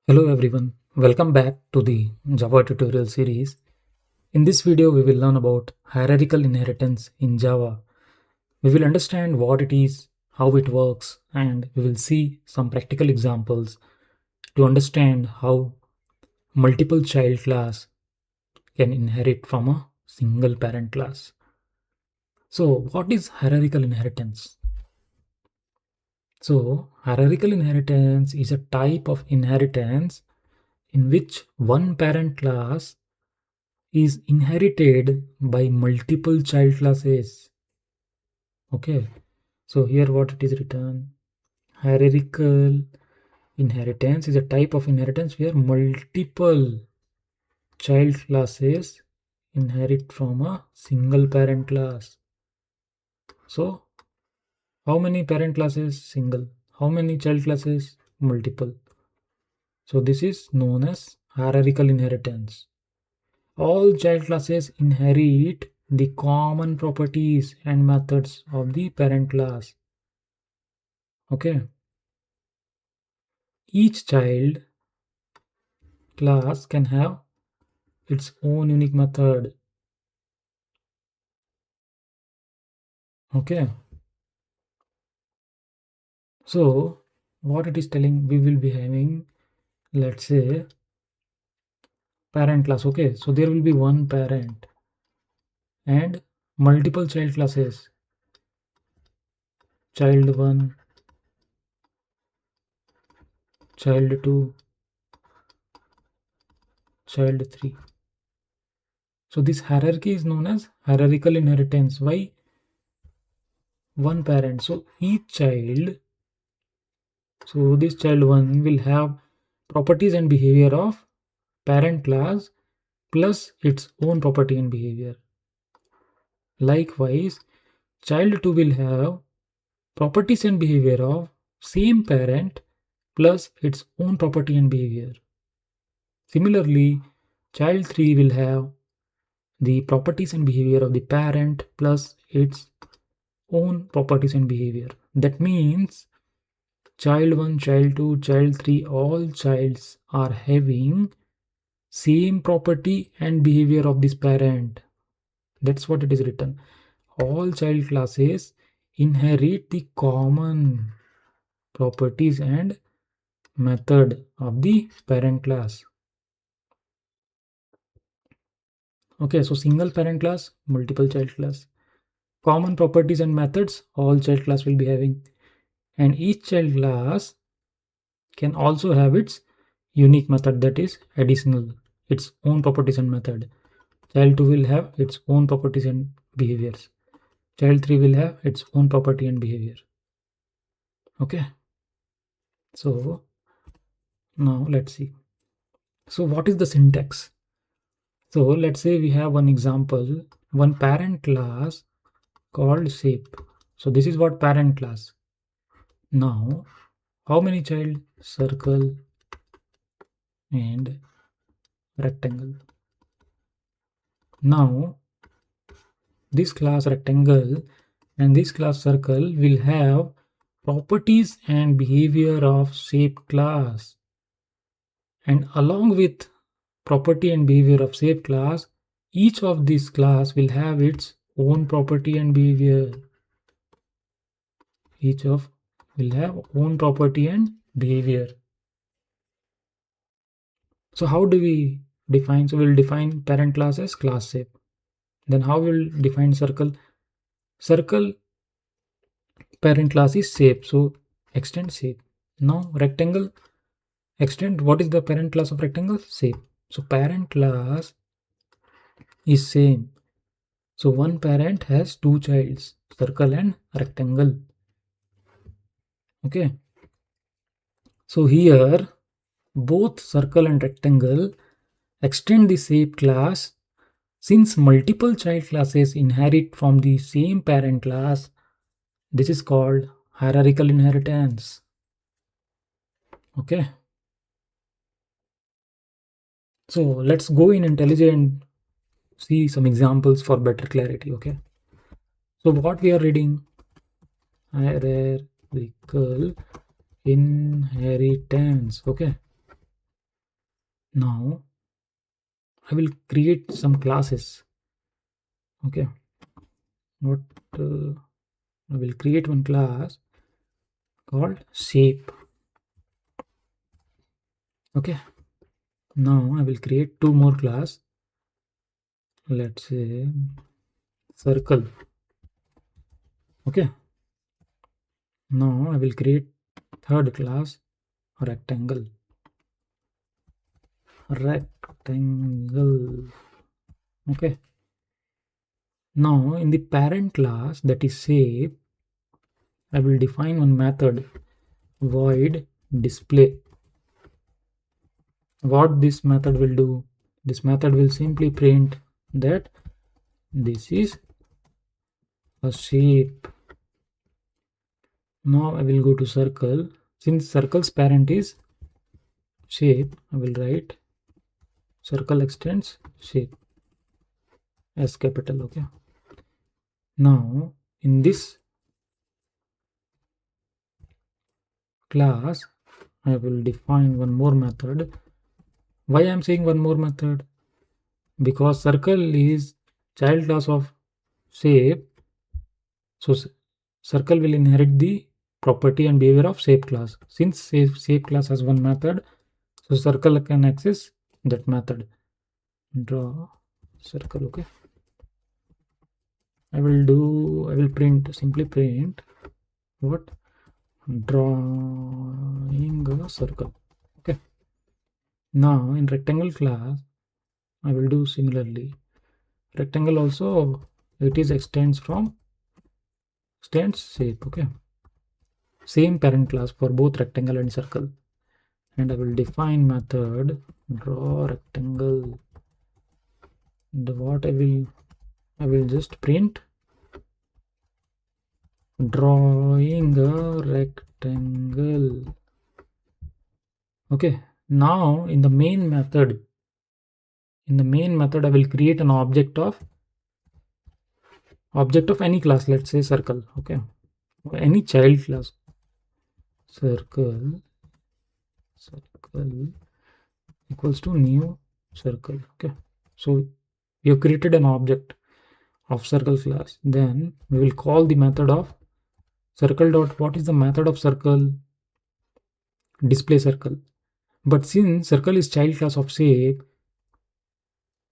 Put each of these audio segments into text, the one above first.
Hello everyone, welcome back to the Java tutorial series. In this video, we will learn about hierarchical inheritance in Java. We will understand what it is, how it works, and we will see some practical examples to understand how multiple child class can inherit from a single parent class. So, what is hierarchical inheritance? So, hierarchical inheritance is a type of inheritance in which one parent class is inherited by multiple child classes. Okay, so here what it is written: hierarchical inheritance is a type of inheritance where multiple child classes inherit from a single parent class. So how many parent classes? Single. How many child classes? Multiple. So this is known as hierarchical inheritance. All child classes inherit the common properties and methods of the parent class. Okay. Each child class can have its own unique method. Okay. So what it is telling, we will be having, let's say, parent class. Okay. So there will be one parent and multiple child classes. Child 1, child 2, child 3. So this hierarchy is known as hierarchical inheritance. Why? One parent. So each child, so this child 1 will have properties and behavior of parent class plus its own property and behavior. Likewise, child 2 will have properties and behavior of same parent plus its own property and behavior. Similarly, child 3 will have the properties and behavior of the parent plus its own properties and behavior. That means child 1, child 2, child 3, all childs are having same property and behavior of this parent. That's what it is written. All child classes inherit the common properties and method of the parent class. Okay, so single parent class, multiple child class. Common properties and methods, all child class will be having. And each child class can also have its unique method, that is additional, its own properties and method. Child 2 will have its own properties and behaviors. Child 3 will have its own property and behavior. Okay. So now let's see. So what is the syntax? So let's say we have one example, one parent class called shape. So this is what parent class. Now, how many child? Circle and rectangle. Now, this class rectangle and this class circle will have properties and behavior of shape class. And along with property and behavior of shape class, each of these class will have its own property and behavior. Each of will have own property and behavior. So how do we define? So we'll define parent class as class shape. Then how we'll define circle? Circle parent class is shape, so extend shape. Now rectangle, extend, what is the parent class of rectangle? Shape. So parent class is same. So one parent has two childs, circle and rectangle. Okay. So here both circle and rectangle extend the shape class. Since multiple child classes inherit from the same parent class, this is called hierarchical inheritance. Okay. So let's go in IntelliJ and see some examples for better clarity. Okay. So what we are reading? Hierarchical inheritance. Okay. Now I will create some classes. Okay, what I will create one class called shape. Okay, now I will create two more class. Let's say circle. Okay, now I will create third class rectangle. Okay, now in the parent class, that is shape, I will define one method, void display. What this method will do? This method will simply print that this is a shape. Now I will go to circle. Since circle's parent is shape, I will write circle extends shape as capital. Okay, now in this class I will define one more method. Why I am saying one more method? Because circle is child class of shape, so circle will inherit the property and behavior of shape class. Since shape class has one method, so circle can access that method. Draw circle. Okay, I will print, simply print what? Drawing a circle. Okay, now in rectangle class I will do similarly. Rectangle also, it is extends shape. Okay, same parent class for both rectangle and circle, and I will define method draw rectangle. What I will just print drawing a rectangle. Okay, now in the main method, I will create an object of any class. Let's say circle. Okay, any child class. Circle equals to new circle. Okay, so we have created an object of circle class. Then we will call the method of circle dot. What is the method of circle? Display circle. But since circle is child class of shape,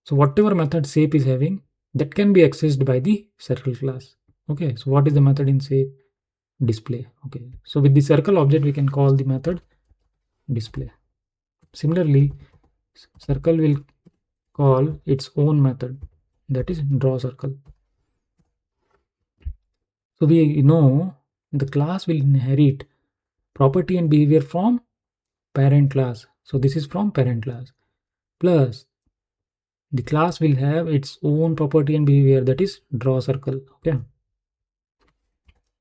so whatever method shape is having, that can be accessed by the circle class. Okay, so what is the method in shape? Display. Okay, so with the circle object we can call the method display. Similarly, circle will call its own method, that is draw circle. So we know the class will inherit property and behavior from parent class. So this is from parent class, plus the class will have its own property and behavior, that is draw circle. Okay,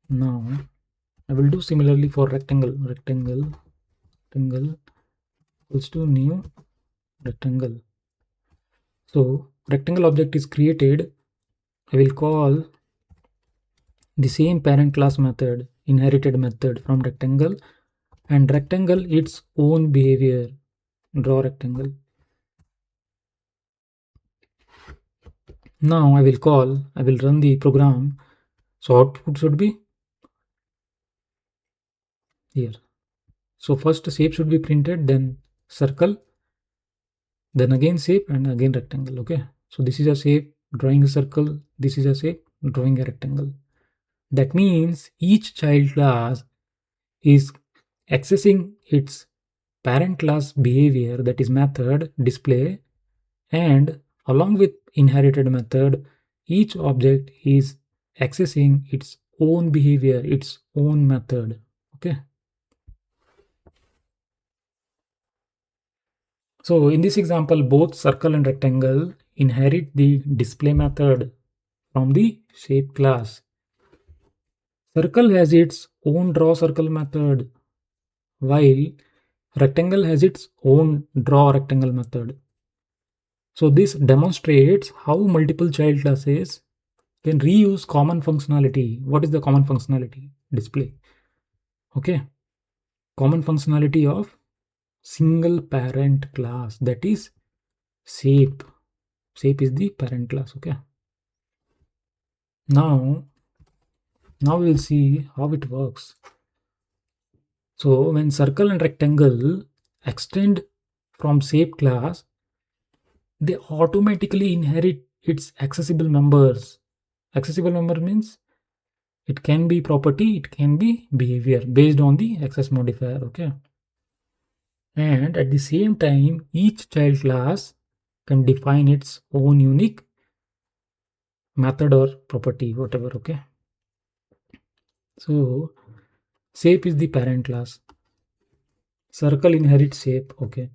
now I will do similarly for rectangle equals to new rectangle. So rectangle object is created. I will call the same parent class method, inherited method from rectangle, and rectangle its own behavior, draw rectangle. Now I will run the program. So output should be here. So first shape should be printed, then circle, then again shape, and again rectangle. Okay, so this is a shape drawing a circle, this is a shape drawing a rectangle. That means each child class is accessing its parent class behavior, that is method display, and along with inherited method, each object is accessing its own behavior, its own method. Okay, so in this example, both circle and rectangle inherit the display method from the shape class. Circle has its own draw circle method, while rectangle has its own draw rectangle method. So this demonstrates how multiple child classes can reuse common functionality. What is the common functionality? Display. Okay, common functionality of single parent class, that is shape. Shape is the parent class. Okay. Now we'll see how it works. So when circle and rectangle extend from shape class, they automatically inherit its accessible members. Accessible member means it can be property, it can be behavior based on the access modifier. Okay. And at the same time, each child class can define its own unique method or property, whatever. Okay. So shape is the parent class. Circle inherits shape. Okay.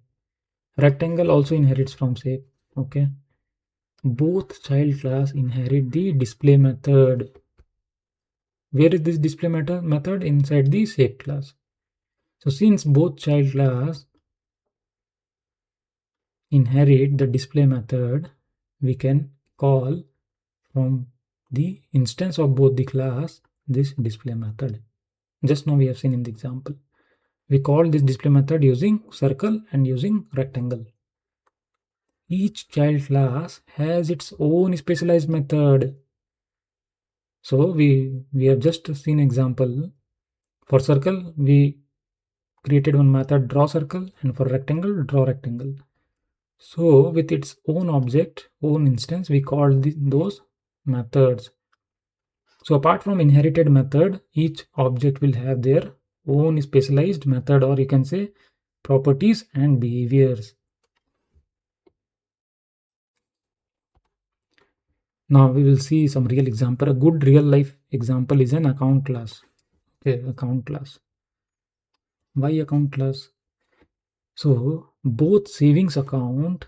Rectangle also inherits from shape. Okay. Both child class inherit the display method. Where is this display method? Inside the shape class. So since both child class inherit the display method, we can call from the instance of both the class this display method. Just now we have seen in the example. We call this display method using circle and using rectangle. Each child class has its own specialized method. So we have just seen example. For circle, we created one method draw circle, and for rectangle, draw rectangle. So with its own object, own instance, we call those methods. So apart from inherited method, each object will have their own specialized method, or you can say properties and behaviors. Now we will see some real example. A good real life example is an account class. Okay, account class. Why account class? So both savings account,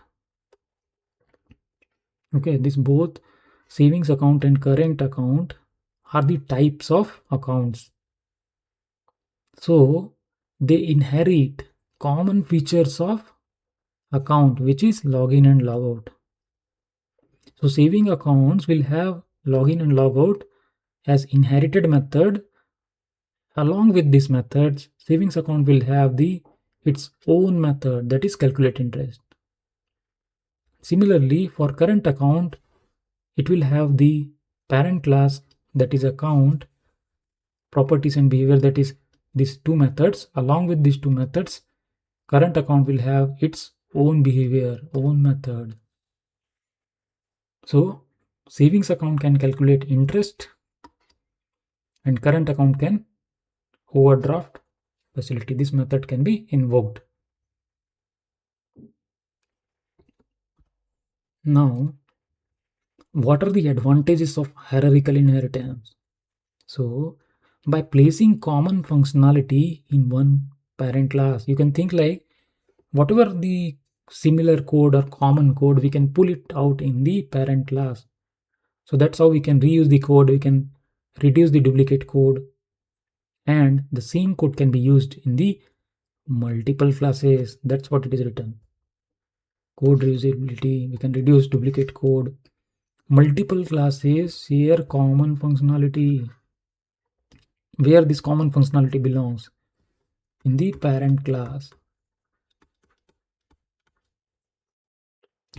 okay, this both savings account and current account are the types of accounts. So they inherit common features of account, which is login and logout. So saving accounts will have login and logout as inherited method. Along with these methods, savings account will have its own method, that is calculate interest. Similarly, for current account, it will have the parent class, that is account, properties and behavior, that is these two methods. Along with these two methods, current account will have its own behavior, own method. So savings account can calculate interest and current account can overdraft facility. This method can be invoked. Now, what are the advantages of hierarchical inheritance? So by placing common functionality in one parent class, you can think like whatever the similar code or common code, we can pull it out in the parent class. So that's how we can reuse the code, we can reduce the duplicate code, and the same code can be used in the multiple classes. That's what it is written. Code reusability, we can reduce duplicate code. Multiple classes share common functionality. Where this common functionality belongs? In the parent class.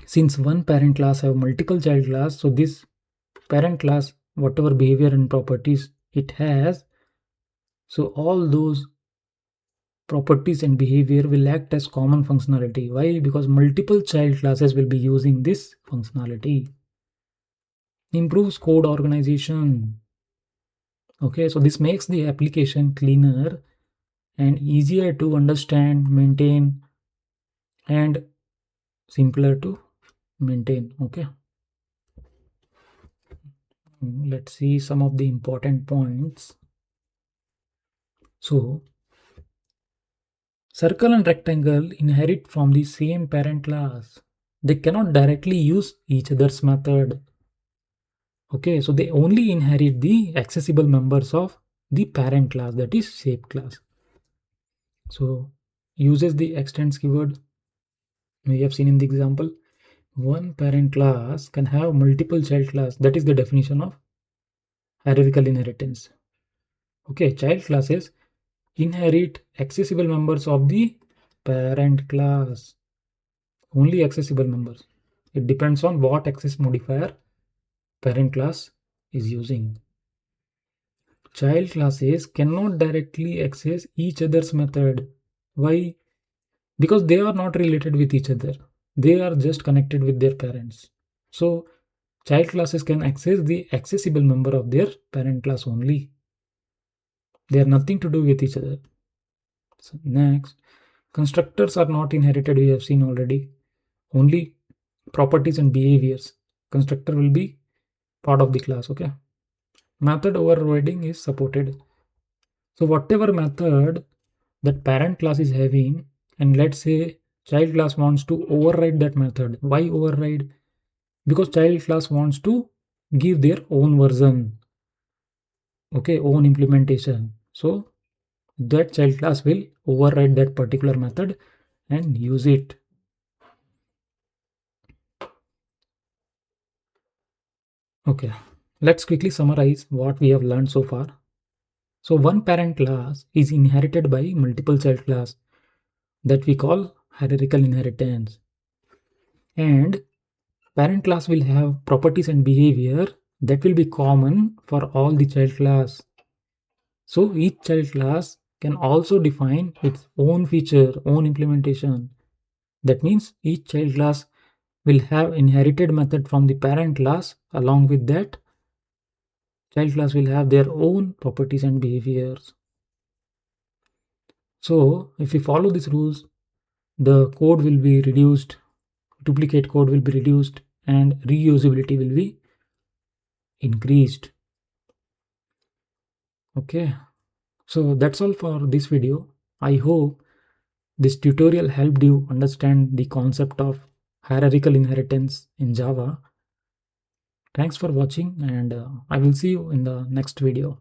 Since one parent class have multiple child class, so this parent class, whatever behavior and properties it has, so all those properties and behavior will act as common functionality. Why? Because multiple child classes will be using this functionality. Improves code organization. Okay, so this makes the application cleaner and easier to understand, maintain, and simpler to maintain. Okay, let's see some of the important points. So circle and rectangle inherit from the same parent class. They cannot directly use each other's method. Okay, so they only inherit the accessible members of the parent class, that is shape class. So uses the extends keyword. We have seen in the example, one parent class can have multiple child class. That is the definition of hierarchical inheritance. Okay, child classes inherit accessible members of the parent class. Only accessible members. It depends on what access modifier parent class is using. Child classes cannot directly access each other's method. Why? Because they are not related with each other. They are just connected with their parents. So child classes can access the accessible member of their parent class only. They are nothing to do with each other. So next, constructors are not inherited, we have seen already. Only properties and behaviors. Constructor will be part of the class, okay? Method overriding is supported. So whatever method that parent class is having, and let's say child class wants to override that method. Why override? Because child class wants to give their own version, okay, own implementation. So that child class will override that particular method and use it. Okay, let's quickly summarize what we have learned so far. So one parent class is inherited by multiple child class that we call hierarchical inheritance. And parent class will have properties and behavior that will be common for all the child class. So each child class can also define its own feature, own implementation. That means each child class will have inherited method from the parent class. Along with that, child class will have their own properties and behaviors. So if we follow these rules, the code will be reduced, duplicate code will be reduced, and reusability will be increased. Okay, so that's all for this video. I hope this tutorial helped you understand the concept of hierarchical inheritance in Java. Thanks for watching, and I will see you in the next video.